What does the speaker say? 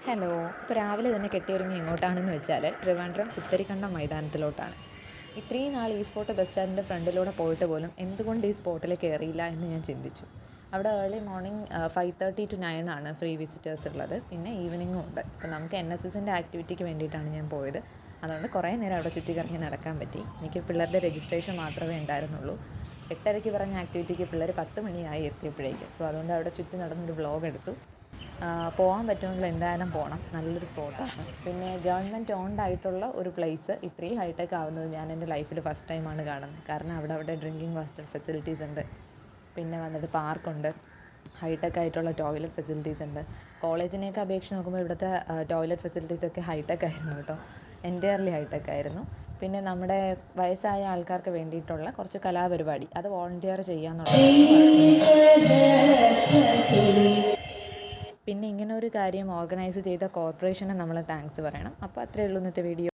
Hello. ഇപ്പോൾ രാവിലെ തന്നെ കെട്ടിയൊരുങ്ങി എങ്ങോട്ടാണെന്ന് വെച്ചാൽ ട്രിവാൻഡ്രം പുത്തരിക്കണ്ടം മൈതാനത്തിലോട്ടാണ്. ഇത്രയും നാൾ ഈ സ്പോട്ട് ബസ് സ്റ്റാൻഡിൻ്റെ ഫ്രണ്ടിലൂടെ പോയിട്ട് പോലും എന്തുകൊണ്ട് ഈ സ്പോട്ടിൽ കയറിയില്ല എന്ന് ഞാൻ ചിന്തിച്ചു. അവിടെ ഏർലി മോർണിംഗ് 5:30 to 9 ആണ് ഫ്രീ വിസിറ്റേഴ്സ് ഉള്ളത്. പിന്നെ ഈവനിങ്ങും ഉണ്ട്. ഇപ്പോൾ നമുക്ക് NSSൻ്റെ ആക്ടിവിറ്റിക്ക് വേണ്ടിയിട്ടാണ് ഞാൻ പോയത്. അതുകൊണ്ട് കുറേ നേരം അവിടെ ചുറ്റിക്കറങ്ങി നടക്കാൻ പറ്റി. എനിക്ക് പിള്ളേരുടെ രജിസ്ട്രേഷൻ മാത്രമേ ഉണ്ടായിരുന്നുള്ളൂ. 8:30 പറഞ്ഞ ആക്ടിവിറ്റിക്ക് പിള്ളേർ 10 മണിയായി എത്തിയപ്പോഴേക്കും. സോ അതുകൊണ്ട് അവിടെ ചുറ്റി നടന്നൊരു വ്ളോഗ് എടുത്തു. പോകാൻ പറ്റുമെങ്കിൽ എന്തായാലും പോകണം. നല്ലൊരു സ്പോട്ടാണ്. പിന്നെ ഗവൺമെൻറ് ഓൺഡ് ആയിട്ടുള്ള ഒരു പ്ലേസ് ഇത്രയും ഹൈടെക് ആവുന്നത് ഞാൻ എൻ്റെ ലൈഫിൽ ഫസ്റ്റ് ടൈമാണ് കാണുന്നത്. കാരണം അവിടെ ഡ്രിങ്കിങ് വാട്ടർ ഫെസിലിറ്റീസ് ഉണ്ട്. പിന്നെ വന്നിട്ട് പാർക്കുണ്ട്. ഹൈടെക് ആയിട്ടുള്ള ടോയ്ലറ്റ് ഫെസിലിറ്റീസ് ഉണ്ട്. കോളേജിനെയൊക്കെ അപേക്ഷിച്ച് നോക്കുമ്പോൾ ഇവിടുത്തെ ടോയ്ലറ്റ് ഫെസിലിറ്റീസൊക്കെ ഹൈടെക് ആയിരുന്നു കേട്ടോ. എൻറ്റയർലി ഹൈടെക് ആയിരുന്നു. പിന്നെ നമ്മുടെ വയസ്സായ ആൾക്കാർക്ക് വേണ്ടിയിട്ടുള്ള കുറച്ച് കലാപരിപാടി അത് വോളണ്ടിയർ ചെയ്യാമെന്നുള്ള. പിന്നെ ഇങ്ങനെ ഒരു കാര്യം ഓർഗനൈസ് ചെയ്ത കോർപ്പറേഷന് നമ്മൾ താങ്ക്സ് പറയണം. അപ്പോൾ അത്രയേ ഉള്ളൂ ഇന്നത്തെ വീഡിയോ.